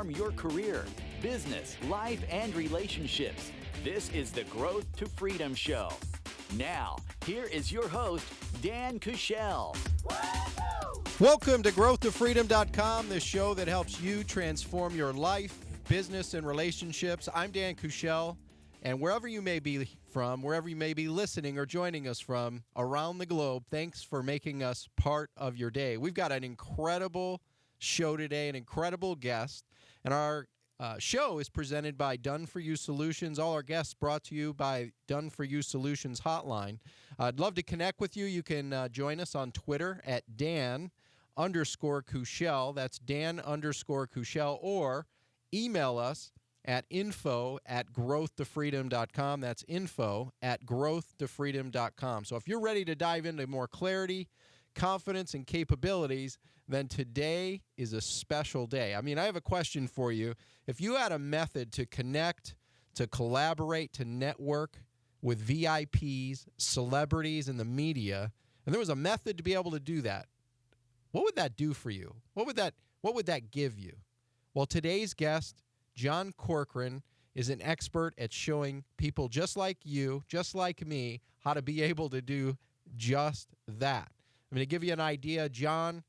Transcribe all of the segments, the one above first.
transform your career, business, life, and relationships. This is the Growth to Freedom Show. Now, here is your host, Dan Kuschell. Welcome to growthtofreedom.com, the show that helps you transform your life, business, and relationships. I'm Dan Kuschell, and wherever you may be from, wherever you may be listening or joining us from around the globe, thanks for making us part of your day. We've got an incredible show today, an incredible guest, and our show is presented by Done For You Solutions. All our guests brought to you by Done For You Solutions Hotline. I'd love to connect with you. You can join us on Twitter at Dan_Kuschell. That's Dan_Kuschell, or email us at info@growthtofreedom.com. That's info@growthtofreedom.com. So if you're ready to dive into more clarity, confidence, and capabilities, then today is a special day. I mean, I have a question for you. If you had a method to connect, to collaborate, to network with VIPs, celebrities, and the media, and there was a method to be able to do that, what would that do for you? What would that give you? Well, today's guest, John Corcoran, is an expert at showing people just like you, just like me, how to be able to do just that. I mean, to give you an idea, John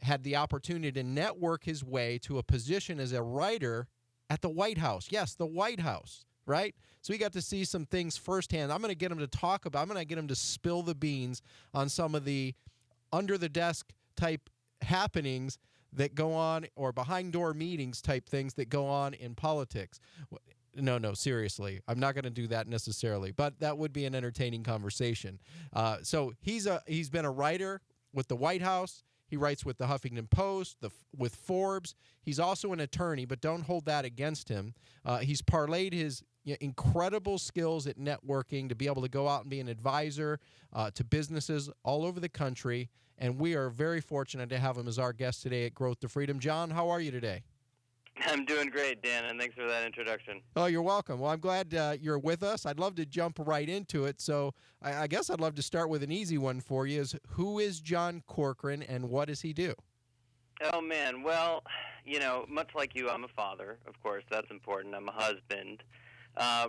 had the opportunity to network his way to a position as a writer at the White House. Yes, the White House, right? So he got to see some things firsthand. I'm going to get him to spill the beans on some of the under-the-desk type happenings that go on, or behind-door meetings type things that go on in politics. No, seriously. I'm not going to do that necessarily, but that would be an entertaining conversation. So he's been a writer with the White House. He writes with the Huffington Post, with Forbes. He's also an attorney, but don't hold that against him. He's parlayed his incredible skills at networking to be able to go out and be an advisor to businesses all over the country, and we are very fortunate to have him as our guest today at Growth to Freedom. John, how are you today? I'm doing great, Dan, and thanks for that introduction. Oh, you're welcome. Well, I'm glad you're with us. I'd love to jump right into it. So I guess I'd love to start with an easy one for you. Who is John Corcoran, and what does he do? Oh, man. Well, much like you, I'm a father, of course. That's important. I'm a husband.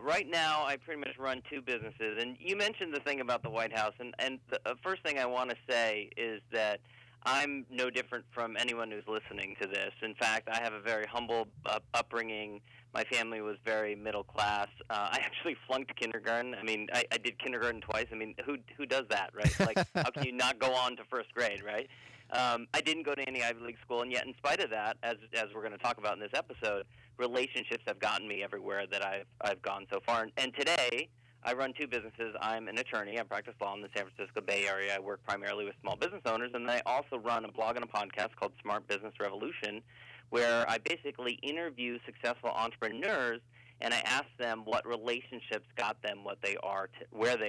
Right now, I pretty much run two businesses. And you mentioned the thing about the White House, and the first thing I want to say is that I'm no different from anyone who's listening to this. In fact, I have a very humble upbringing. My family was very middle class. I actually flunked kindergarten. I mean, I did kindergarten twice. I mean, who does that, right? Like, how can you not go on to first grade, right? I didn't go to any Ivy League school, and yet in spite of that, as we're going to talk about in this episode, relationships have gotten me everywhere that I've gone so far. And today, I run two businesses. I'm an attorney. I practice law in the San Francisco Bay Area. I work primarily with small business owners, and I also run a blog and a podcast called Smart Business Revolution, where I basically interview successful entrepreneurs, and I ask them what relationships got them where they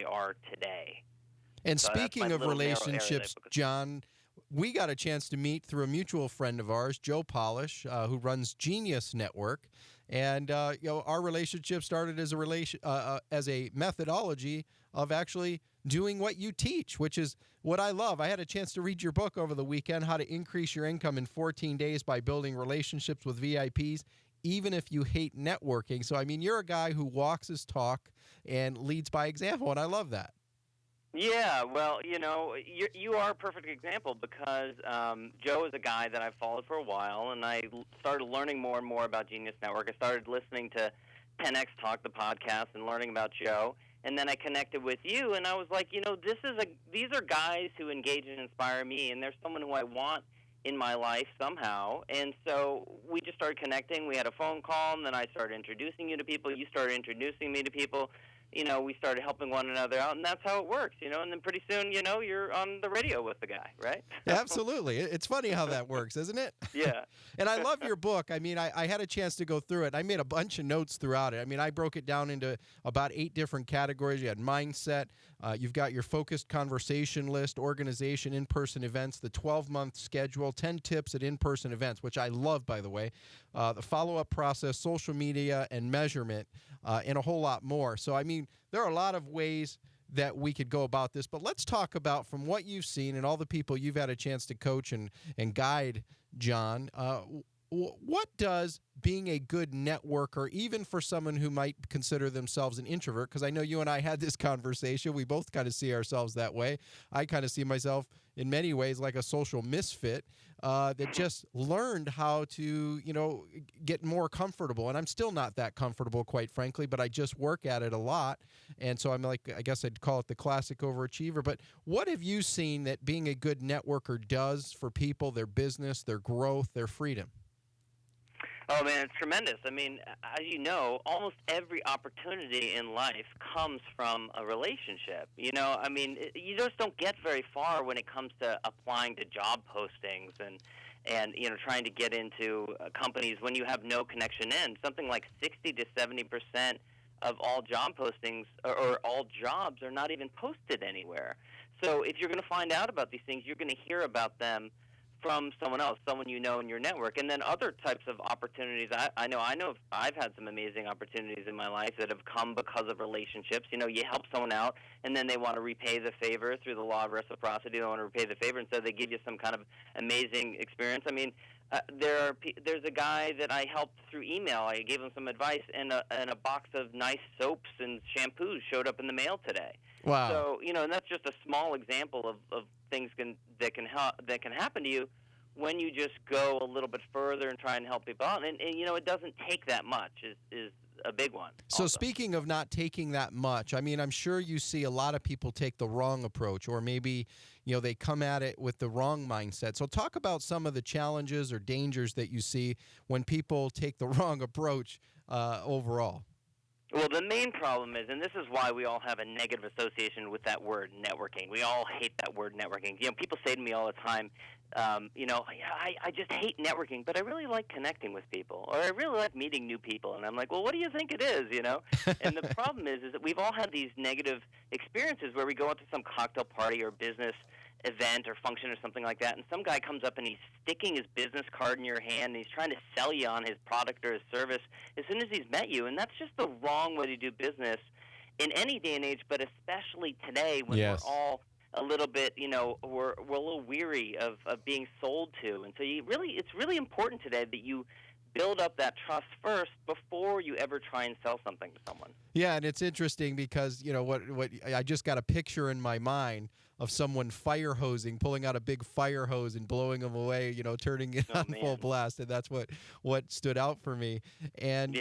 are today. And so speaking of relationships, John, we got a chance to meet through a mutual friend of ours, Joe Polish, who runs Genius Network, and our relationship started as a methodology of actually doing what you teach, which is what I love. I had a chance to read your book over the weekend, How to Increase Your Income in 14 Days by Building Relationships with VIPs, even if you hate networking. So, I mean, you're a guy who walks his talk and leads by example, and I love that. Yeah, well, you are a perfect example because Joe is a guy that I've followed for a while, and I started learning more and more about Genius Network. I started listening to 10X Talk, the podcast, and learning about Joe, and then I connected with you, and I was like, these are guys who engage and inspire me, and there's someone who I want in my life somehow, and so we just started connecting. We had a phone call, and then I started introducing you to people. You started introducing me to people. We started helping one another out, and that's how it works, and then pretty soon, you're on the radio with the guy, right? Absolutely. It's funny how that works, isn't it? Yeah. And I love your book. I mean, I had a chance to go through it. I made a bunch of notes throughout it. I mean, I broke it down into about 8 different categories. You had mindset. You've got your focused conversation list, organization, in-person events, the 12-month schedule, 10 tips at in-person events, which I love, by the way, the follow-up process, social media, and measurement, and a whole lot more. So, I mean, there are a lot of ways that we could go about this, but let's talk about, from what you've seen and all the people you've had a chance to coach and guide, John, what does being a good networker, even for someone who might consider themselves an introvert, because I know you and I had this conversation, we both kind of see ourselves that way. I kind of see myself in many ways like a social misfit that just learned how to, get more comfortable. And I'm still not that comfortable, quite frankly, but I just work at it a lot. And so I'm like, I guess I'd call it the classic overachiever. But what have you seen that being a good networker does for people, their business, their growth, their freedom? Oh, man, it's tremendous. I mean, as you know, almost every opportunity in life comes from a relationship. I mean, you just don't get very far when it comes to applying to job postings and trying to get into companies when you have no connection in. Something like 60 to 70% of all job postings or all jobs are not even posted anywhere. So if you're going to find out about these things, you're going to hear about them from someone else, someone you know in your network. And then other types of opportunities. I know I've had some amazing opportunities in my life that have come because of relationships. You help someone out, and then they want to repay the favor through the law of reciprocity. They want to repay the favor, and so they give you some kind of amazing experience. I mean, there's a guy that I helped through email. I gave him some advice, and a box of nice soaps and shampoos showed up in the mail today. Wow. So, and that's just a small example of things that can happen to you when you just go a little bit further and try and help people out. And it doesn't take that much is a big one. So also. Speaking of not taking that much, I mean, I'm sure you see a lot of people take the wrong approach, or maybe, they come at it with the wrong mindset. So talk about some of the challenges or dangers that you see when people take the wrong approach overall. Well, the main problem is, and this is why we all have a negative association with that word, networking. We all hate that word, networking. People say to me all the time, I just hate networking, but I really like connecting with people, or I really like meeting new people. And I'm like, well, what do you think it is, And the problem is that we've all had these negative experiences where we go out to some cocktail party or business event or function or something like that, and some guy comes up and he's sticking his business card in your hand and he's trying to sell you on his product or his service as soon as he's met you. And that's just the wrong way to do business in any day and age, but especially today when Yes. we're all a little bit, we're a little weary of being sold to. And so it's really important today that you build up that trust first before you ever try and sell something to someone. Yeah, and it's interesting because, what I just got a picture in my mind of someone fire hosing, pulling out a big fire hose and blowing them away, turning it on full blast. And that's what stood out for me. And,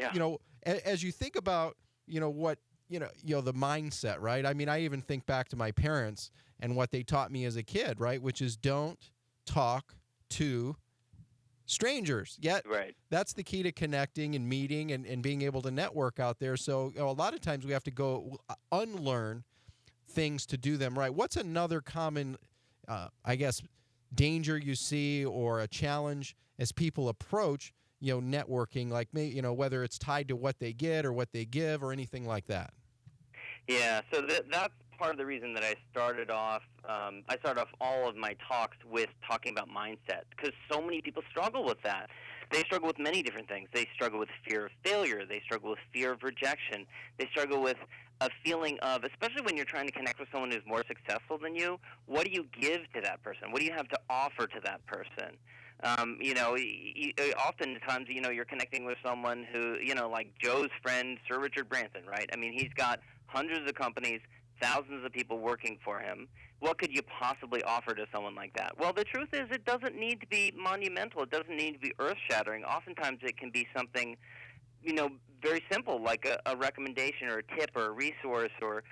as you think about, what, the mindset, right? I mean, I even think back to my parents and what they taught me as a kid, right? Which is don't talk to strangers. Yet right. That's the key to connecting and meeting and being able to network out there. So a lot of times we have to go unlearn things to do them right. What's another common, danger you see or a challenge as people approach, networking, like whether it's tied to what they get or what they give or anything like that? Yeah, so that's part of the reason that I started off all of my talks with talking about mindset, because so many people struggle with that. They struggle with many different things. They struggle with fear of failure. They struggle with fear of rejection. They struggle with a feeling of, especially when you're trying to connect with someone who's more successful than you, what do you give to that person? What do you have to offer to that person? Oftentimes, you're connecting with someone who, like Joe's friend, Sir Richard Branson, right? I mean, he's got hundreds of companies, thousands of people working for him. What could you possibly offer to someone like that? Well, the truth is it doesn't need to be monumental. It doesn't need to be earth-shattering. Oftentimes it can be something, very simple, like a recommendation or a tip or a resource or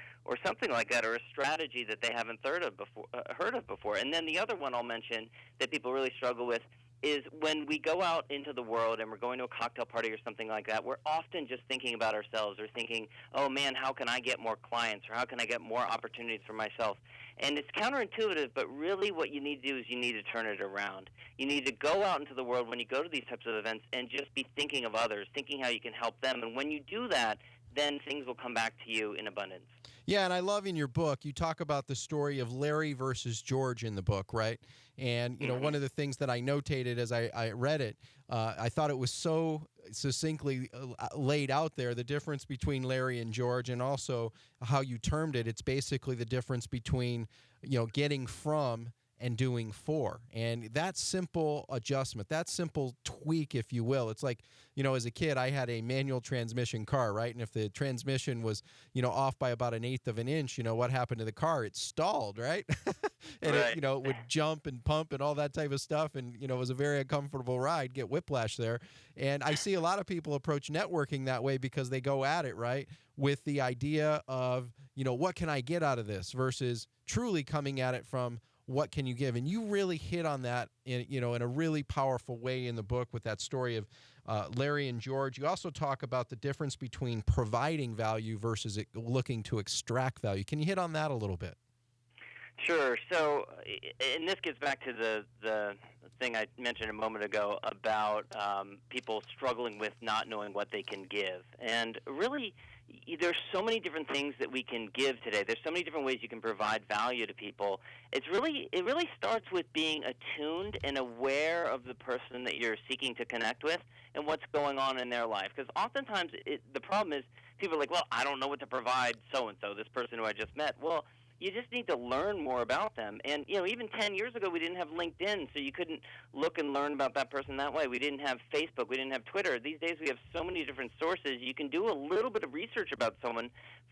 something like that, or a strategy that they haven't heard of before. And then the other one I'll mention that people really struggle with is when we go out into the world and we're going to a cocktail party or something like that, we're often just thinking about ourselves or thinking, oh man, how can I get more clients or how can I get more opportunities for myself? And it's counterintuitive, but really what you need to do is you need to turn it around. You need to go out into the world when you go to these types of events and just be thinking of others, thinking how you can help them. And when you do that, then things will come back to you in abundance. Yeah, and I love in your book, you talk about the story of Larry versus George in the book, right? And, one of the things that I notated as I read it, I thought it was so succinctly laid out there, the difference between Larry and George, and also how you termed it. It's basically the difference between, getting from and doing 4. And that simple adjustment, that simple tweak, if you will, it's like, as a kid, I had a manual transmission car, right? And if the transmission was, off by about 1/8 of an inch, what happened to the car? It stalled, right? And right. it would jump and pump and all that type of stuff. And, it was a very uncomfortable ride, get whiplash there. And I see a lot of people approach networking that way because they go at it, right, with the idea of, what can I get out of this versus truly coming at it from what can you give. And you really hit on that in a really powerful way in the book with that story of Larry and George. You also talk about the difference between providing value versus looking to extract value. Can you hit on that a little bit? Sure. So, and this gets back to the thing I mentioned a moment ago about people struggling with not knowing what they can give. And really, there's so many different things that we can give today. There's so many different ways you can provide value to people. It really starts with being attuned and aware of the person that you're seeking to connect with and what's going on in their life. Because oftentimes the problem is people are like, well, I don't know what to provide so-and-so, this person who I just met. Well, you just need to learn more about them. And, even 10 years ago, we didn't have LinkedIn, so you couldn't look and learn about that person that way. We didn't have Facebook. We didn't have Twitter. These days, we have so many different sources. You can do a little bit of research about someone,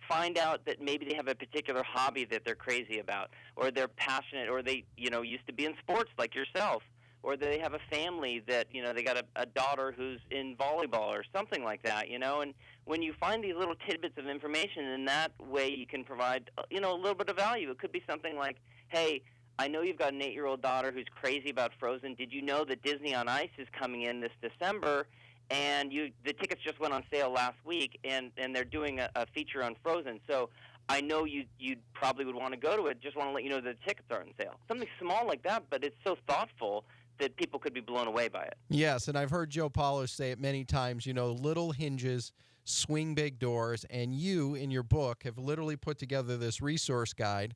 find out that maybe they have a particular hobby that they're crazy about, or they're passionate, or they, used to be in sports like yourself, or they have a family that, they got a daughter who's in volleyball or something like that, and when you find these little tidbits of information, in that way you can provide, a little bit of value. It could be something like, hey, I know you've got an 8-year-old daughter who's crazy about Frozen. Did you know that Disney on Ice is coming in this December, and the tickets just went on sale last week, and they're doing a feature on Frozen, so I know you probably would want to go to it. Just want to let you know that the tickets are on sale. Something small like that, but it's so thoughtful that people could be blown away by it. Yes, and I've heard Joe Polish say it many times, little hinges swing big doors, and you, in your book, have literally put together this resource guide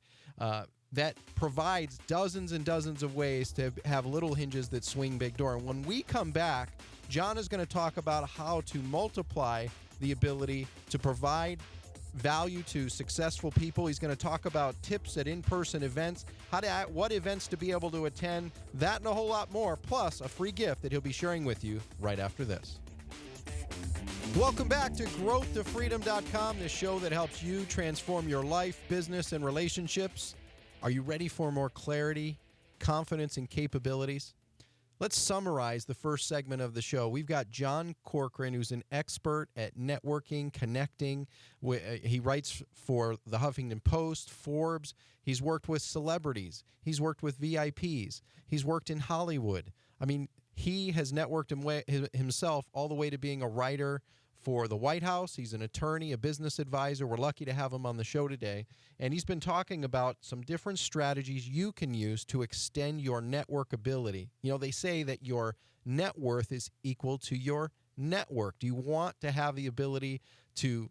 that provides dozens and dozens of ways to have little hinges that swing big door. And when we come back, John is going to talk about how to multiply the ability to provide value to successful people. He's going to talk about tips at in-person events, what events to be able to attend, that and a whole lot more, plus a free gift that he'll be sharing with you right after this. Welcome back to growthtofreedom.com, the show that helps you transform your life, business, and relationships. Are you ready for more clarity, confidence, and capabilities? Let's summarize the first segment of the show. We've got John Corcoran, who's an expert at networking, connecting. He writes for the Huffington Post, Forbes. He's worked with celebrities. He's worked with VIPs. He's worked in Hollywood. I mean, he has networked himself all the way to being a writer for the White House. He's an attorney, a business advisor. We're lucky to have him on the show today. And he's been talking about some different strategies you can use to extend your network ability. They say that your net worth is equal to your network. Do you want to have the ability to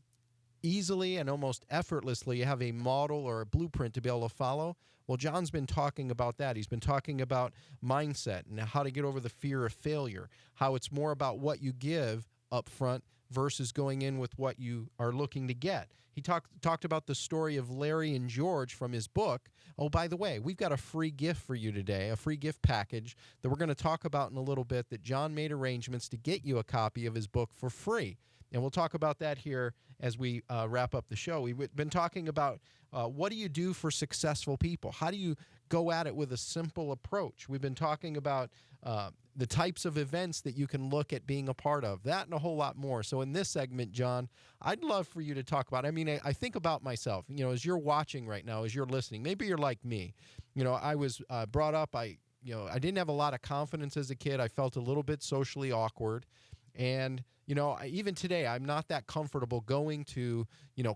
easily and almost effortlessly have a model or a blueprint to be able to follow? Well, John's been talking about that. He's been talking about mindset and how to get over the fear of failure, how it's more about what you give up front versus going in with what you are looking to get. He talked about the story of Larry and George from his book. Oh, by the way, we've got a free gift for you today, a free gift package that we're going to talk about in a little bit, that John made arrangements to get you a copy of his book for free. And we'll talk about that here as we wrap up the show. We've been talking about what do you do for successful people? How do you go at it with a simple approach? We've been talking about the types of events that you can look at being a part of, that and a whole lot more. So in this segment, John, I'd love for you to talk about, I think about myself, as you're watching right now, as you're listening, maybe you're like me. I was brought up, I didn't have a lot of confidence as a kid. I felt a little bit socially awkward. And, even today, I'm not that comfortable going to,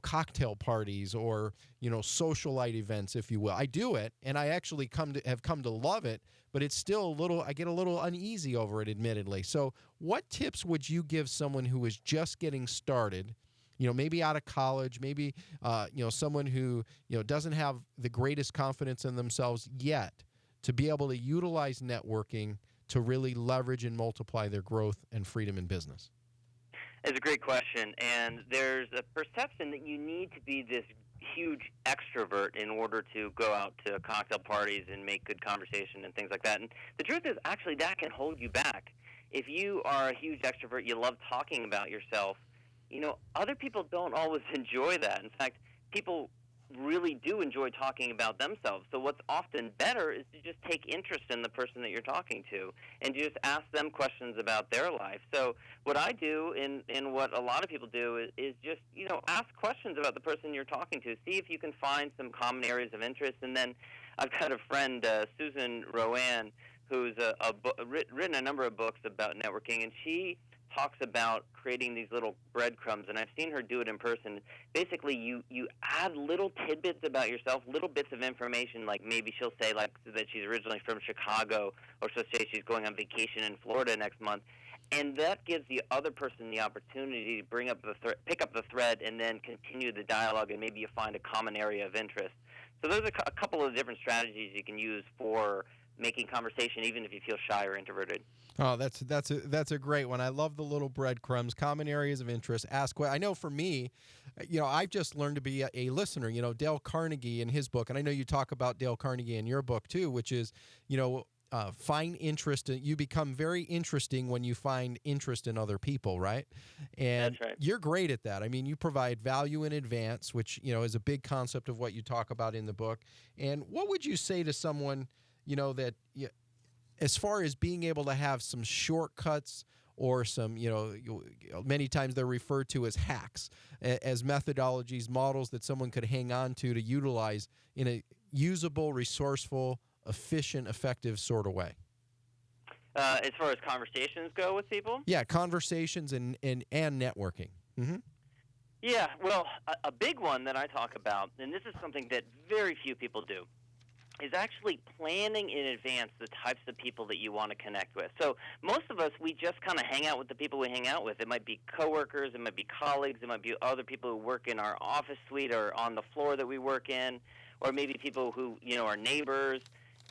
cocktail parties or, socialite events, if you will. I do it, and I actually have come to love it, but it's still I get a little uneasy over it, admittedly. So what tips would you give someone who is just getting started, maybe out of college, maybe, someone who, doesn't have the greatest confidence in themselves yet, to be able to utilize networking to really leverage and multiply their growth and freedom in business? It's a great question, and there's a perception that you need to be this huge extrovert in order to go out to cocktail parties and make good conversation and things like that. And the truth is, actually, that can hold you back. If you are a huge extrovert, you love talking about yourself, other people don't always enjoy that. In fact, people really do enjoy talking about themselves. So what's often better is to just take interest in the person that you're talking to and just ask them questions about their life. So what I do and what a lot of people do is just, ask questions about the person you're talking to. See if you can find some common areas of interest. And then I've got a friend, Susan Rowan, who's written a number of books about networking, and she talks about creating these little breadcrumbs, and I've seen her do it in person. Basically, you add little tidbits about yourself, little bits of information, like maybe she'll say like that she's originally from Chicago, or she'll say she's going on vacation in Florida next month, and that gives the other person the opportunity to pick up the thread and then continue the dialogue, and maybe you find a common area of interest. So there's a couple of different strategies you can use for making conversation, even if you feel shy or introverted. Oh, that's a great one. I love the little breadcrumbs, common areas of interest. I know for me, I've just learned to be a listener. Dale Carnegie in his book, and I know you talk about Dale Carnegie in your book too, which is, find interest. You become very interesting when you find interest in other people, right? And that's right. You're great at that. I mean, you provide value in advance, which, is a big concept of what you talk about in the book. And what would you say to someone, that as far as being able to have some shortcuts or some, many times they're referred to as hacks, as methodologies, models that someone could hang on to utilize in a usable, resourceful, efficient, effective sort of way? As far as conversations go with people? Yeah, conversations and networking. Mm-hmm. Yeah, well, a big one that I talk about, and this is something that very few people do, is actually planning in advance the types of people that you want to connect with. So most of us, we just kind of hang out with the people we hang out with. It might be coworkers, it might be colleagues, it might be other people who work in our office suite or on the floor that we work in, or maybe people who, are neighbors,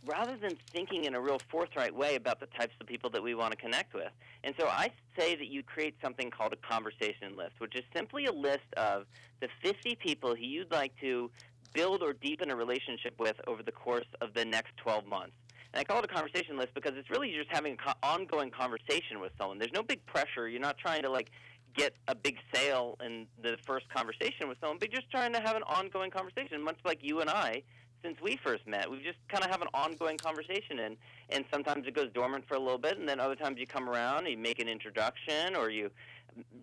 rather than thinking in a real forthright way about the types of people that we want to connect with. And so I say that you create something called a conversation list, which is simply a list of the 50 people who you'd like to build or deepen a relationship with over the course of the next 12 months. And I call it a conversation list because it's really just having an ongoing conversation with someone. There's no big pressure. You're not trying to, get a big sale in the first conversation with someone, but you're just trying to have an ongoing conversation, much like you and I, since we first met. We just kind of have an ongoing conversation, and sometimes it goes dormant for a little bit, and then other times you come around and you make an introduction or you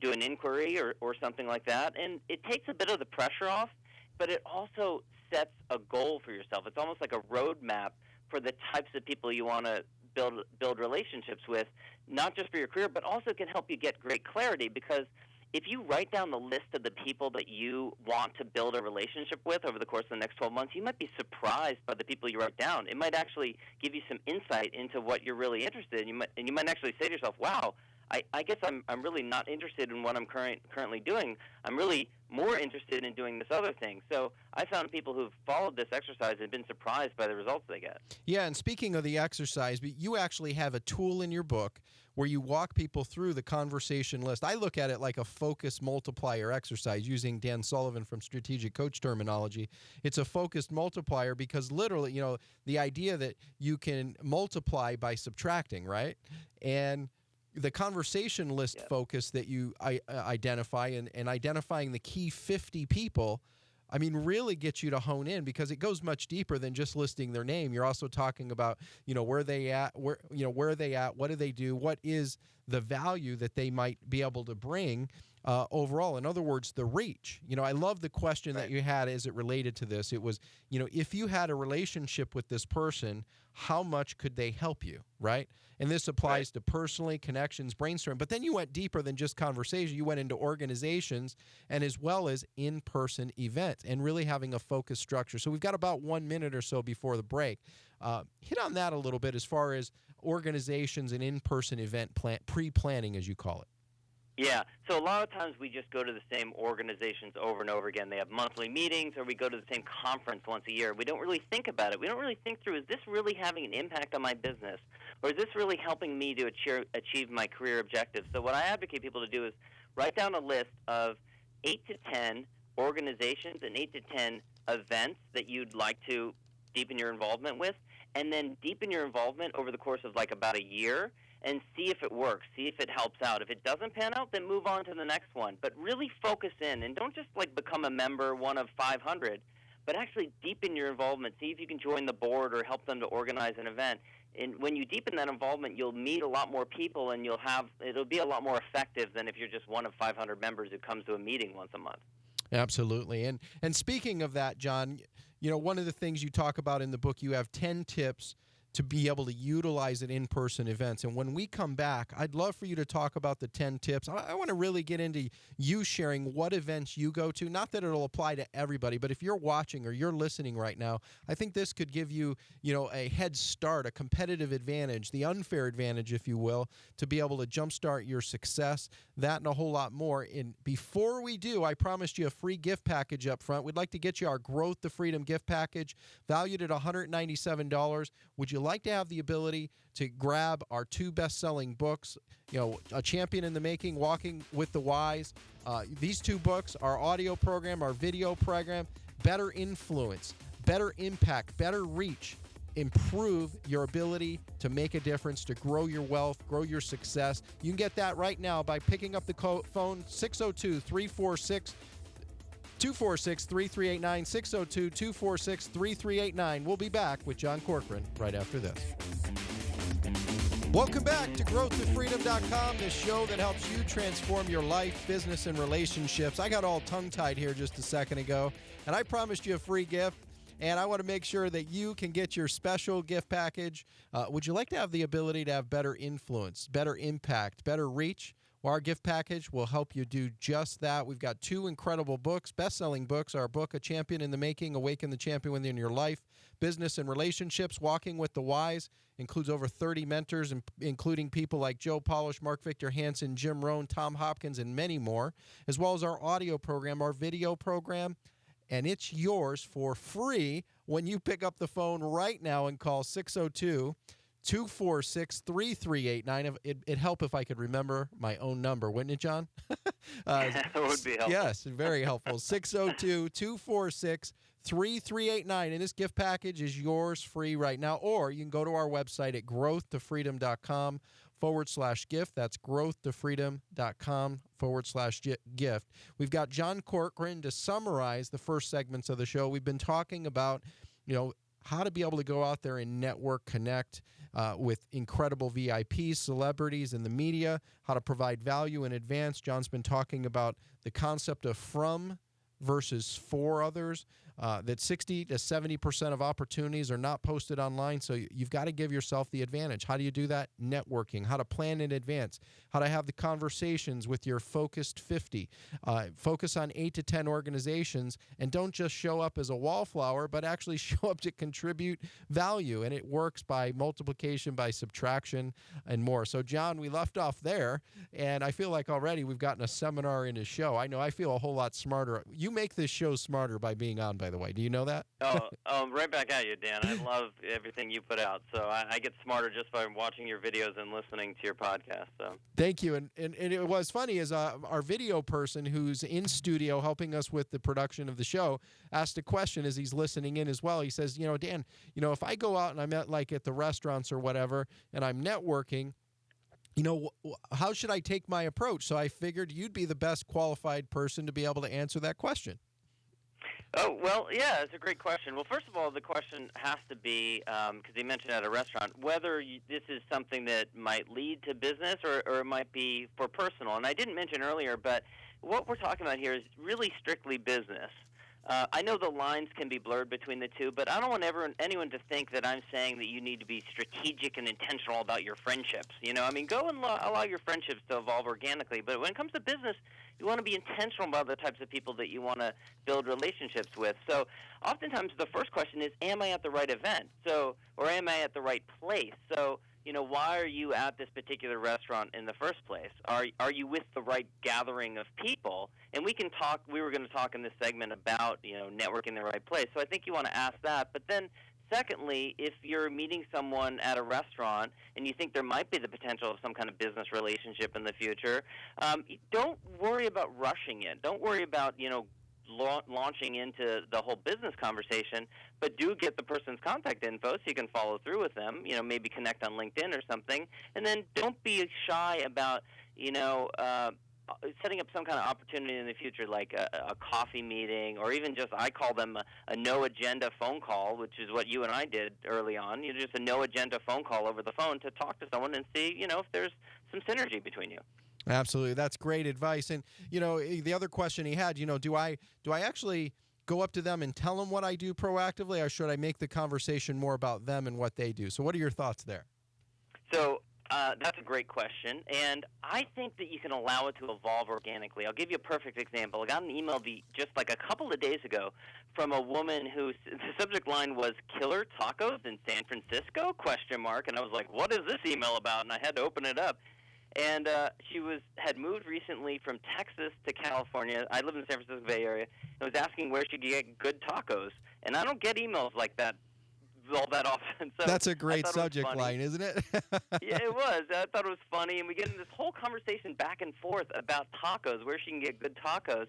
do an inquiry or something like that. And it takes a bit of the pressure off, but it also sets a goal for yourself. It's almost like a roadmap for the types of people you want to build relationships with, not just for your career, but also can help you get great clarity, because if you write down the list of the people that you want to build a relationship with over the course of the next 12 months, you might be surprised by the people you write down. It might actually give you some insight into what you're really interested in. You might actually say to yourself, wow, I guess I'm really not interested in what I'm currently doing. I'm really more interested in doing this other thing. So I found people who've followed this exercise and been surprised by the results they get. Yeah, and speaking of the exercise, you actually have a tool in your book where you walk people through the conversation list. I look at it like a focus multiplier exercise, using Dan Sullivan from Strategic Coach terminology. It's a focused multiplier because literally, the idea that you can multiply by subtracting, right? And the conversation list focus that you identify and identifying the key 50 people, I mean, really gets you to hone in, because it goes much deeper than just listing their name. You're also talking about, where they at, where are they at, what do they do, what is the value that they might be able to bring overall. In other words, the reach. I love the question that you had as it related to this. It was, if you had a relationship with this person, how much could they help you, right? And this applies to personally, connections, brainstorming. But then you went deeper than just conversation. You went into organizations and as well as in-person events and really having a focused structure. So we've got about 1 minute or so before the break. Hit on that a little bit as far as organizations and in-person event pre-planning, as you call it. Yeah, so a lot of times we just go to the same organizations over and over again. They have monthly meetings, or we go to the same conference once a year. We don't really think about it. We don't really think through, is this really having an impact on my business? Or is this really helping me to achieve my career objectives? So what I advocate people to do is write down a list of 8 to 10 organizations and 8 to 10 events that you'd like to deepen your involvement with, and then deepen your involvement over the course of like about a year and see if it works, see if it helps out. If it doesn't pan out, then move on to the next one. But really focus in, and don't just like become a member, one of 500, but actually deepen your involvement. See if you can join the board or help them to organize an event. And when you deepen that involvement, you'll meet a lot more people, and it'll be a lot more effective than if you're just one of 500 members who comes to a meeting once a month. Absolutely. And speaking of that, John, you know, one of the things you talk about in the book, you have 10 tips to be able to utilize at in-person events. And when we come back, I'd love for you to talk about the 10 tips. I want to really get into you sharing what events you go to. Not that it'll apply to everybody, but if you're watching or you're listening right now, I think this could give you, you know, a head start, a competitive advantage, the unfair advantage, if you will, to be able to jumpstart your success, that and a whole lot more. And before we do, I promised you a free gift package up front. We'd like to get you our Growth to Freedom gift package, valued at $197. Would you like to have the ability to grab our 2 best-selling books, you know, A Champion in the Making, Walking with the Wise? These 2 books, our audio program, our video program, Better Influence, Better Impact, Better Reach, improve your ability to make a difference, to grow your wealth, grow your success. You can get that right now by picking up the phone 602-346-2389, 602-246-3389. We'll be back with John Corcoran right after this. Welcome back to growthtofreedom.com, the show that helps you transform your life, business, and relationships. I got all tongue-tied here just a second ago, and I promised you a free gift, and I want to make sure that you can get your special gift package. Would you like to have the ability to have better influence, better impact, better reach? Well, our gift package will help you do just that. We've got 2 incredible books, best-selling books. Our book, A Champion in the Making, Awaken the Champion Within Your Life, Business and Relationships, Walking with the Wise, includes over 30 mentors, including people like Joe Polish, Mark Victor Hansen, Jim Rohn, Tom Hopkins, and many more, as well as our audio program, our video program, and it's yours for free when you pick up the phone right now and call 602-246-3389. It'd help if I could remember my own number, wouldn't it, John? That would be helpful. Yes, very helpful. 602-246-3389. And this gift package is yours free right now. Or you can go to our website at growthtofreedom.com/gift. That's growthtofreedom.com/gift. We've got John Corcoran to summarize the first segments of the show. We've been talking about, you know, how to be able to go out there and network, connect with incredible VIPs, celebrities, and the media, how to provide value in advance. John's been talking about the concept of from versus for others, that 60 to 70% of opportunities are not posted online, so you've got to give yourself the advantage. How do you do that? Networking, how to plan in advance, how to have the conversations with your focused 50. Focus on 8 to 10 organizations, and don't just show up as a wallflower, but actually show up to contribute value, and it works by multiplication, by subtraction, and more. So, John, we left off there, and I feel like already we've gotten a seminar in his show. I know I feel a whole lot smarter. You make this show smarter by being on, by the way. Do you know that? Right back at you, Dan. I love everything you put out. So I get smarter just by watching your videos and listening to your podcast. So thank you. And it was funny is our video person who's in studio helping us with the production of the show asked a question as he's listening in as well. He says, you know, Dan, you know, if I go out and I'm at the restaurants or whatever and I'm networking, you know, how should I take my approach? So I figured you'd be the best qualified person to be able to answer that question. Oh, well, yeah, it's a great question. Well, first of all, the question has to be, because you mentioned at a restaurant, whether this is something that might lead to business or it might be for personal. And I didn't mention earlier, but what we're talking about here is really strictly business. I know the lines can be blurred between the two, but I don't want anyone to think that I'm saying that you need to be strategic and intentional about your friendships. You know, I mean, go and allow your friendships to evolve organically. But when it comes to business, you want to be intentional about the types of people that you want to build relationships with. So oftentimes the first question is, am I at the right event? Or am I at the right place? So, you know, why are you at this particular restaurant in the first place? Are you with the right gathering of people? And we were going to talk in this segment about, you know, networking in the right place. So I think you want to ask that. But then secondly, if you're meeting someone at a restaurant and you think there might be the potential of some kind of business relationship in the future, don't worry about rushing it. Don't worry about, you know, launching into the whole business conversation, but do get the person's contact info so you can follow through with them, maybe connect on LinkedIn or something. And then don't be shy about, setting up some kind of opportunity in the future, like a coffee meeting, or even just, I call them a no-agenda phone call, which is what you and I did early on. Just a no-agenda phone call over the phone to talk to someone and see, if there's some synergy between you. Absolutely. That's great advice. And, the other question he had, do I actually go up to them and tell them what I do proactively, or should I make the conversation more about them and what they do? So what are your thoughts there? So that's a great question, and I think that you can allow it to evolve organically. I'll give you a perfect example. I got an email just like a couple of days ago from a woman the subject line was "Killer Tacos in San Francisco?" ? And I was like, what is this email about? And I had to open it up. And she had moved recently from Texas to California. I live in the San Francisco Bay Area. And was asking where she could get good tacos. And I don't get emails like that all that often. So that's a great subject line, isn't it? Yeah, it was. I thought it was funny. And we get in this whole conversation back and forth about tacos, where she can get good tacos.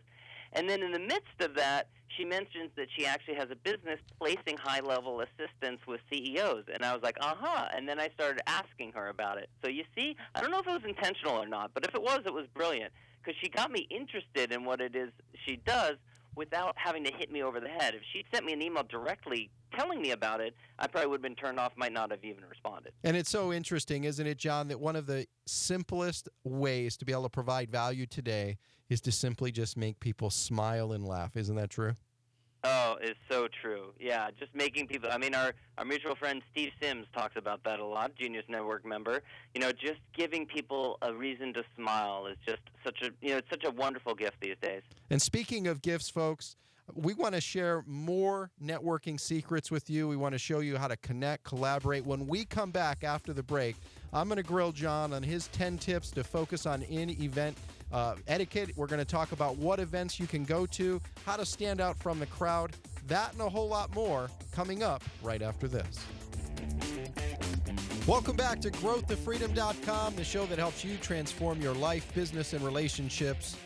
And then in the midst of that, she mentions that she actually has a business placing high-level assistants with CEOs. And I was like, And then I started asking her about it. So you see, I don't know if it was intentional or not, but if it was brilliant, because she got me interested in what it is she does without having to hit me over the head. If she'd sent me an email directly telling me about it, I probably would have been turned off, might not have even responded. And it's so interesting, isn't it, John, that one of the simplest ways to be able to provide value today is to simply just make people smile and laugh. Isn't that true? Oh, it's so true. Yeah, just making people, our mutual friend Steve Sims talks about that a lot, Genius Network member. Just giving people a reason to smile is just it's such a wonderful gift these days. And speaking of gifts, folks, we want to share more networking secrets with you. We want to show you how to connect, collaborate. When we come back after the break, I'm going to grill John on his 10 tips to focus on in-event etiquette. We're going to talk about what events you can go to, how to stand out from the crowd, that and a whole lot more coming up right after this. Welcome back to growthtofreedom.com, the show that helps you transform your life, business, and relationships.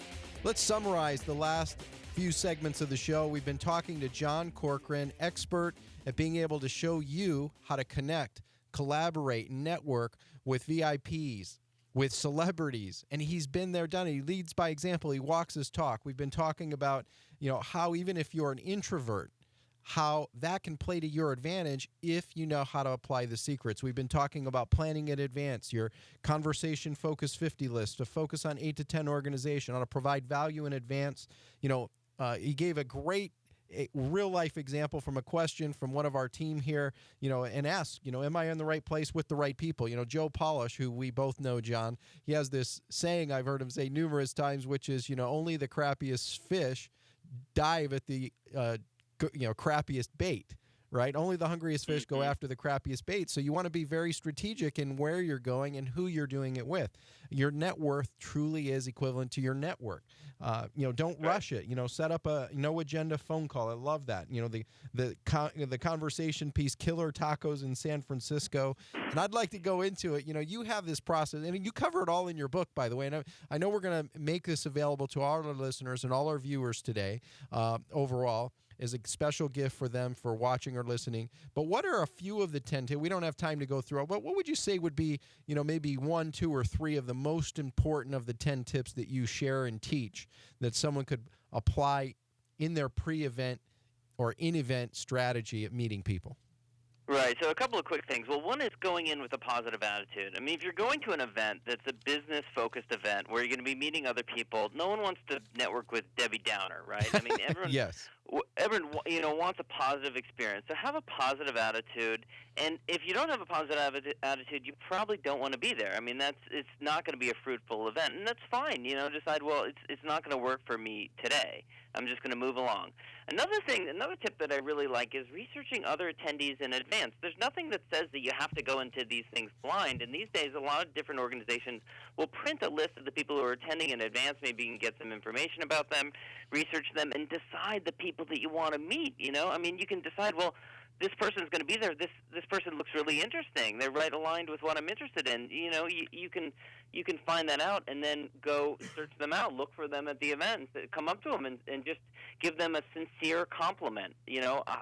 Let's summarize the last few segments of the show. We've been talking to John Corcoran, expert at being able to show you how to connect, collaborate, and network with VIPs, with celebrities, and he's been there, done it. He leads by example. He walks his talk. We've been talking about, how even if you're an introvert, how that can play to your advantage if you know how to apply the secrets. We've been talking about planning in advance, your conversation focus 50 list, to focus on 8 to 10 organization, how to provide value in advance. He gave a great real-life example from a question from one of our team here, and asked, am I in the right place with the right people? Joe Polish, who we both know, John, he has this saying I've heard him say numerous times, which is, only the crappiest fish dive at the, crappiest bait. Right? Only the hungriest fish go after the crappiest bait. So you want to be very strategic in where you're going and who you're doing it with. Your net worth truly is equivalent to your network. Don't rush it. Set up a no agenda phone call. I love that. The conversation piece, killer tacos in San Francisco. And I'd like to go into it. You have this process, and you cover it all in your book, by the way. And I know we're going to make this available to all our listeners and all our viewers today overall, is a special gift for them for watching or listening. But what are a few of the 10 tips? We don't have time to go through it, but what would you say would be, maybe 1, 2, or 3 of the most important of the 10 tips that you share and teach that someone could apply in their pre-event or in-event strategy at meeting people? Right. So a couple of quick things. Well, one is going in with a positive attitude. If you're going to an event that's a business-focused event where you're going to be meeting other people, no one wants to network with Debbie Downer, right? Everyone, yes. Everyone, wants a positive experience. So have a positive attitude. And if you don't have a positive attitude, you probably don't want to be there. It's not going to be a fruitful event, and that's fine. Decide, well, it's not going to work for me today. I'm just going to move along. Another tip that I really like is researching other attendees in advance. There's nothing that says that you have to go into these things blind, and these days a lot of different organizations will print a list of the people who are attending in advance. Maybe you can get some information about them, research them, and decide the people that you want to meet. You can decide, well, this person's going to be there. This person looks really interesting. They're right aligned with what I'm interested in. You can find that out and then go search them out, look for them at the events, come up to them and just give them a sincere compliment.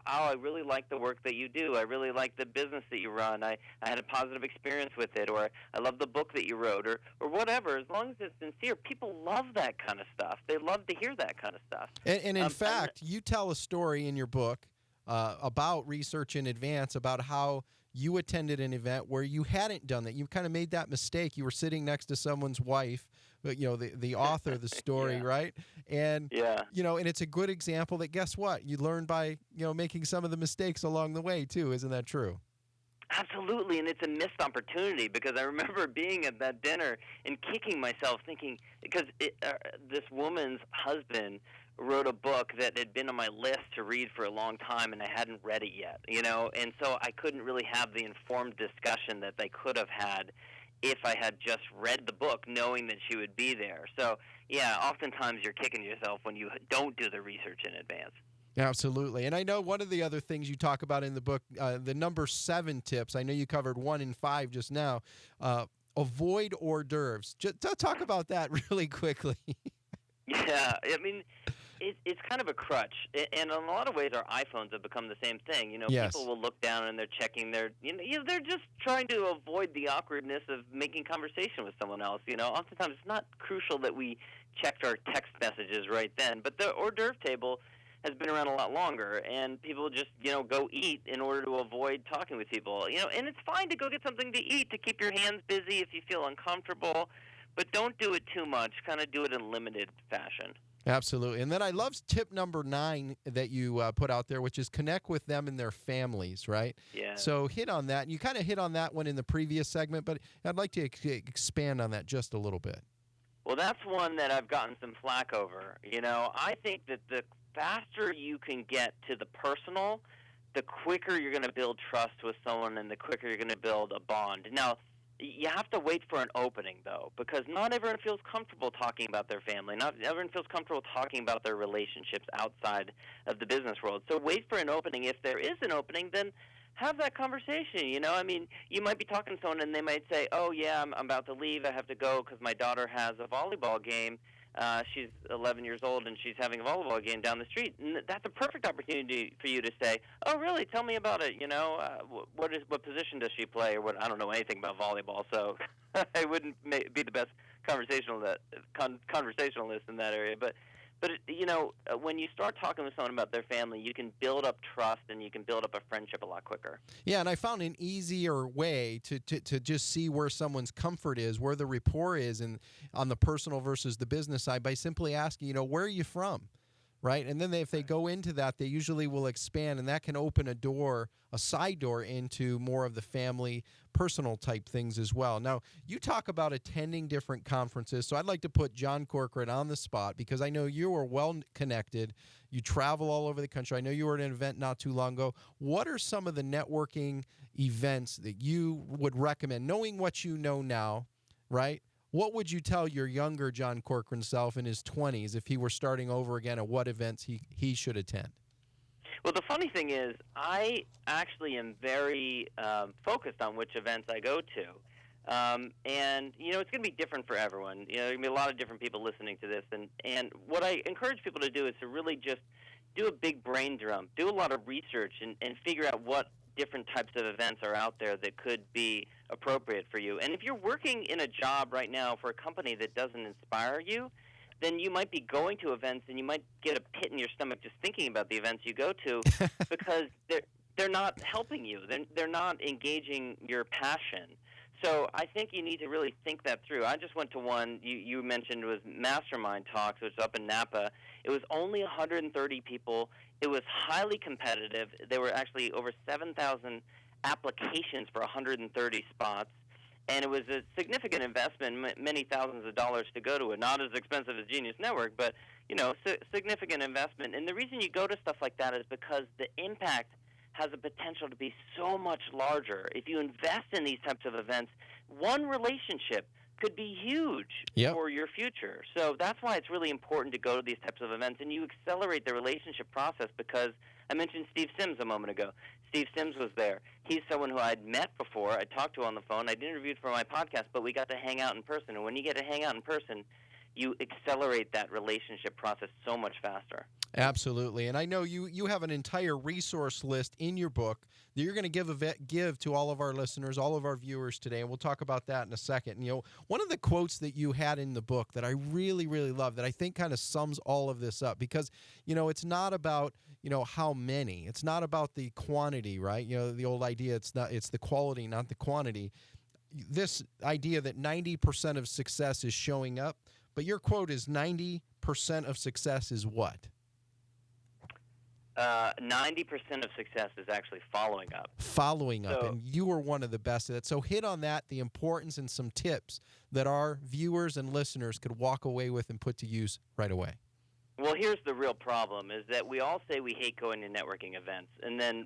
I really like the work that you do. I really like the business that you run. I had a positive experience with it, or I love the book that you wrote, or whatever. As long as it's sincere, people love that kind of stuff. They love to hear that kind of stuff. And in fact, you tell a story in your book about research in advance, about how you attended an event where you hadn't done that. You kind of made that mistake. You were sitting next to someone's wife, the author of the story, yeah. right? And, yeah. And it's a good example that, guess what? You learn by, making some of the mistakes along the way, too. Isn't that true? Absolutely, and it's a missed opportunity because I remember being at that dinner and kicking myself thinking, because this woman's husband wrote a book that had been on my list to read for a long time, and I hadn't read it yet, and so I couldn't really have the informed discussion that they could have had if I had just read the book knowing that she would be there. So, yeah, oftentimes you're kicking yourself when you don't do the research in advance. Absolutely. And I know one of the other things you talk about in the book, the number 7 tips, I know you covered 1 and 5 just now, avoid hors d'oeuvres. Just talk about that really quickly. Yeah, I mean, it's kind of a crutch, and in a lot of ways, our iPhones have become the same thing. Yes. People will look down and they're checking their, they're just trying to avoid the awkwardness of making conversation with someone else. Oftentimes it's not crucial that we checked our text messages right then, but the hors d'oeuvre table has been around a lot longer, and people just, go eat in order to avoid talking with people. And it's fine to go get something to eat to keep your hands busy if you feel uncomfortable, but don't do it too much. Kind of do it in limited fashion. Absolutely. And then I love tip number 9 that you put out there, which is connect with them and their families, right? Yeah. So hit on that. And you kind of hit on that one in the previous segment, but I'd like to expand on that just a little bit. Well, that's one that I've gotten some flack over. I think that the faster you can get to the personal, the quicker you're going to build trust with someone and the quicker you're going to build a bond. Now, you have to wait for an opening, though, because not everyone feels comfortable talking about their family. Not everyone feels comfortable talking about their relationships outside of the business world. So wait for an opening. If there is an opening, then have that conversation. I mean, you might be talking to someone and they might say, oh, yeah, I'm about to leave. I have to go because my daughter has a volleyball game. She's 11 years old, and she's having a volleyball game down the street. And that's a perfect opportunity for you to say, oh, really? Tell me about it. What position does she play? Or what? I don't know anything about volleyball, so I wouldn't be the best conversationalist in that area. But when you start talking with someone about their family, you can build up trust and you can build up a friendship a lot quicker. Yeah, and I found an easier way to just see where someone's comfort is, where the rapport is, and on the personal versus the business side by simply asking, where are you from? Right? And then if they go into that, they usually will expand, and that can open a side door into more of the family, personal type things as well. Now, you talk about attending different conferences, so I'd like to put John Corcoran on the spot because I know you are well connected. You travel all over the country. I know you were at an event not too long ago. What are some of the networking events that you would recommend, knowing what you know now, right? What would you tell your younger John Corcoran self in his 20s if he were starting over again at what events he should attend? Well, the funny thing is, I actually am very focused on which events I go to. And, it's going to be different for everyone. There are going to be a lot of different people listening to this. And what I encourage people to do is to really just do a big brain dump, do a lot of research, and figure out what different types of events are out there that could be appropriate for you. And if you're working in a job right now for a company that doesn't inspire you, then you might be going to events and you might get a pit in your stomach just thinking about the events you go to because they're not helping you. They're not engaging your passion. So I think you need to really think that through. I just went to one you mentioned was Mastermind Talks, which was up in Napa. It was only 130 people. It was highly competitive. There were actually over 7,000 applications for 130 spots. And it was a significant investment, many thousands of dollars to go to it. Not as expensive as Genius Network, but, significant investment. And the reason you go to stuff like that is because the impact has a potential to be so much larger. If you invest in these types of events, one relationship could be huge Yep. for your future. So that's why it's really important to go to these types of events, and you accelerate the relationship process, because I mentioned Steve Sims a moment ago. Steve Sims was there. He's someone who I'd met before. I talked to on the phone. I'd interviewed for my podcast, but we got to hang out in person. And when you get to hang out in person, you accelerate that relationship process so much faster. Absolutely. And I know you have an entire resource list in your book that you're going to give to all of our listeners, all of our viewers today, and we'll talk about that in a second. And, one of the quotes that you had in the book that I really, really love, that I think kind of sums all of this up, because, it's not about, how many. It's not about the quantity, right? The old idea, it's the quality, not the quantity. This idea that 90% of success is showing up, but your quote is 90% of success is what? 90% of success is actually following up. Following up, and you were one of the best at it. So hit on that, the importance, and some tips that our viewers and listeners could walk away with and put to use right away. Well, here's the real problem, is that we all say we hate going to networking events,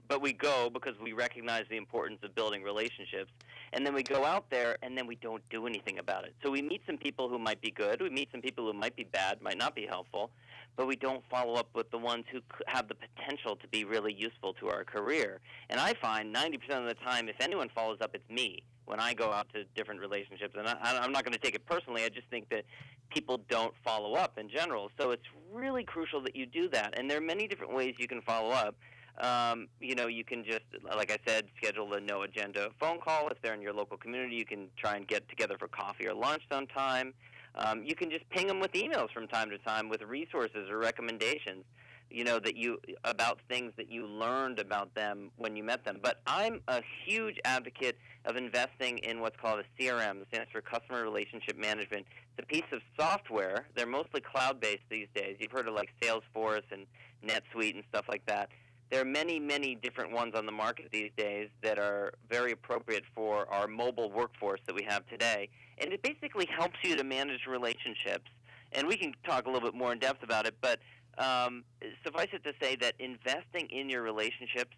but we go because we recognize the importance of building relationships, and then we go out there, and then we don't do anything about it. So we meet some people who might be good, we meet some people who might be bad, might not be helpful, but we don't follow up with the ones who have the potential to be really useful to our career. And I find 90% of the time, if anyone follows up, it's me when I go out to different relationships. And I'm not going to take it personally. I just think that people don't follow up in general. So it's really crucial that you do that. And there are many different ways you can follow up. You can just, like I said, schedule a no-agenda phone call. If they're in your local community, you can try and get together for coffee or lunch sometime. You can just ping them with emails from time to time with resources or recommendations, about things that you learned about them when you met them. But I'm a huge advocate of investing in what's called a CRM. It stands for Customer Relationship Management. It's a piece of software. They're mostly cloud-based these days. You've heard of like Salesforce and NetSuite and stuff like that. There are many, many different ones on the market these days that are very appropriate for our mobile workforce that we have today. And it basically helps you to manage relationships. And we can talk a little bit more in depth about it, but suffice it to say that investing in your relationships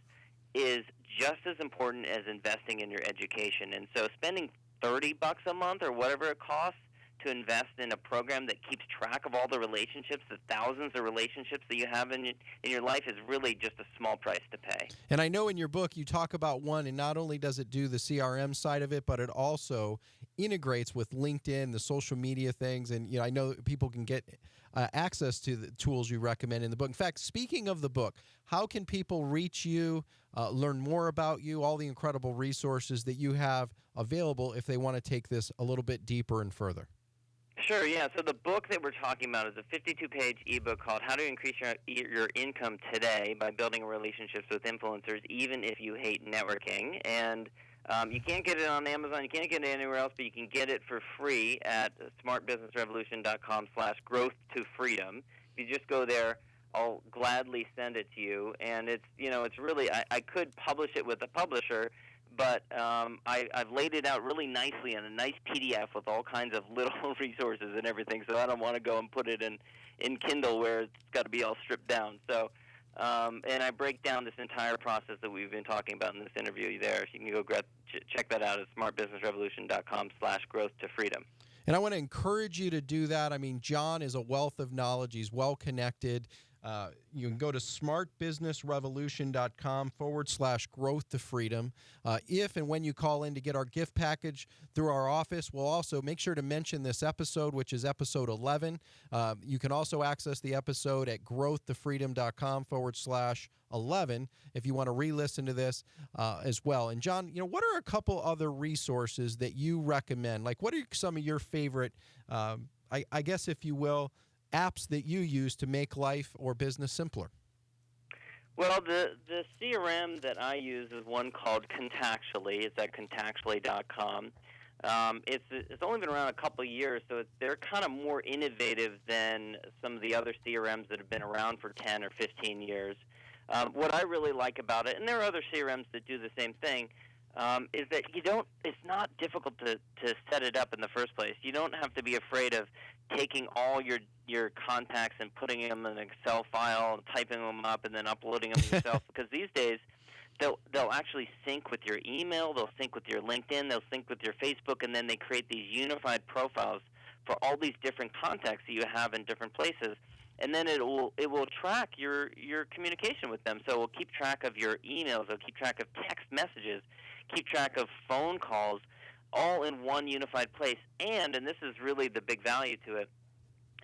is just as important as investing in your education. And so spending $30 a month or whatever it costs to invest in a program that keeps track of all the relationships, the thousands of relationships that you have in your life, is really just a small price to pay. And I know in your book you talk about one, and not only does it do the CRM side of it, but it also integrates with LinkedIn, the social media things. And I know people can get access to the tools you recommend in the book. In fact, speaking of the book, how can people reach you, learn more about you, all the incredible resources that you have available if they want to take this a little bit deeper and further? Sure, yeah. So the book that we're talking about is a 52-page ebook called How to Increase Your Income Today by Building Relationships with Influencers, Even If You Hate Networking. And you can't get it on Amazon. You can't get it anywhere else, but you can get it for free at smartbusinessrevolution.com/growth to freedom. If you just go there, I'll gladly send it to you. And it's really, I could publish it with a publisher, but I've laid it out really nicely in a nice PDF with all kinds of little resources and everything, so I don't want to go and put it in Kindle where it's got to be all stripped down. So, and I break down this entire process that we've been talking about in this interview there. So you can go check that out at smartbusinessrevolution.com/growth to freedom. And I want to encourage you to do that. I mean, John is a wealth of knowledge. He's well connected. You can go to smartbusinessrevolution.com/growth to freedom. If and when you call in to get our gift package through our office, we'll also make sure to mention this episode, which is episode 11. You can also access the episode at growthtofreedom.com/11 if you want to re-listen to this as well. And John, what are a couple other resources that you recommend? Like, what are some of your favorite, I guess, if you will, apps that you use to make life or business simpler? Well, the CRM that I use is one called Contextually. It's at contextually.com. It's only been around a couple of years, so they're kind of more innovative than some of the other CRMs that have been around for 10 or 15 years. What I really like about it, and there are other CRMs that do the same thing, is that it's not difficult to set it up in the first place. You don't have to be afraid of taking all your contacts and putting them in an Excel file and typing them up and then uploading them yourself, because these days they'll actually sync with your email, they'll sync with your LinkedIn, they'll sync with your Facebook, and then they create these unified profiles for all these different contacts that you have in different places. And then it will track your communication with them. So it will keep track of your emails, it'll keep track of text messages, keep track of phone calls, all in one unified place. And this is really the big value to it,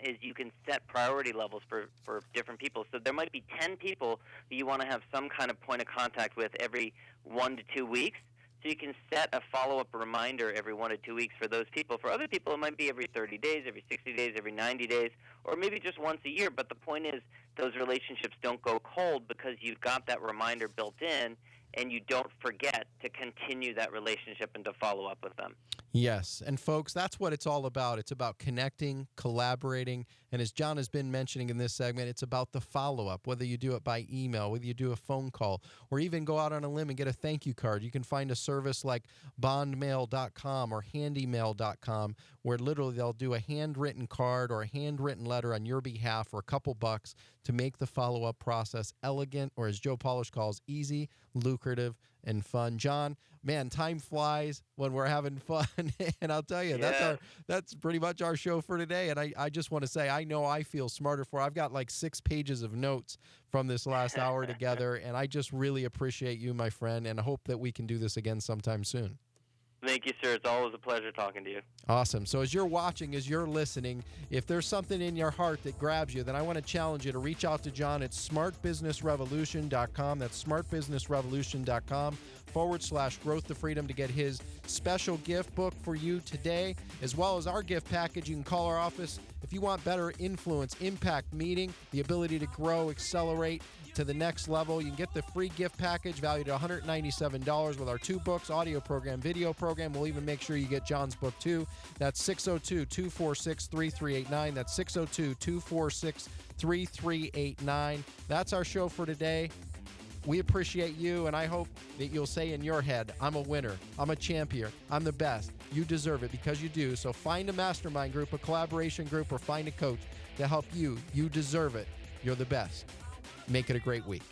is you can set priority levels for different people. So there might be 10 people that you want to have some kind of point of contact with every 1 to 2 weeks. So you can set a follow-up reminder every 1 to 2 weeks for those people. For other people, it might be every 30 days, every 60 days, every 90 days, or maybe just once a year. But the point is, those relationships don't go cold because you've got that reminder built in, and you don't forget to continue that relationship and to follow up with them. Yes. And folks, that's what it's all about. It's about connecting, collaborating. And as John has been mentioning in this segment, it's about the follow-up, whether you do it by email, whether you do a phone call, or even go out on a limb and get a thank you card. You can find a service like bondmail.com or handymail.com where literally they'll do a handwritten card or a handwritten letter on your behalf for a couple bucks to make the follow-up process elegant, or as Joe Polish calls, easy, lucrative, and fun. John, man, time flies when we're having fun. And I'll tell you, that's pretty much our show for today. And I just want to say, I know I feel smarter for it. I've got like 6 pages of notes from this last hour together. And I just really appreciate you, my friend, and I hope that we can do this again sometime soon. Thank you, sir. It's always a pleasure talking to you. Awesome. So as you're watching, as you're listening, if there's something in your heart that grabs you, then I want to challenge you to reach out to John at smartbusinessrevolution.com. That's smartbusinessrevolution.com/growth to freedom to get his special gift book for you today, as well as our gift package. You can call our office if you want better influence, impact meeting, the ability to grow, accelerate to the next level. You can get the free gift package valued at $197 with our 2 books, audio program, video program. We'll even make sure you get John's book too. That's 602-246-3389. That's 602-246-3389. That's our show for today. We appreciate you, and I hope that you'll say in your head, I'm a winner, I'm a champion, I'm the best. You deserve it, because you do. So find a mastermind group, a collaboration group, or find a coach to help you. You deserve it. You're the best. Make it a great week.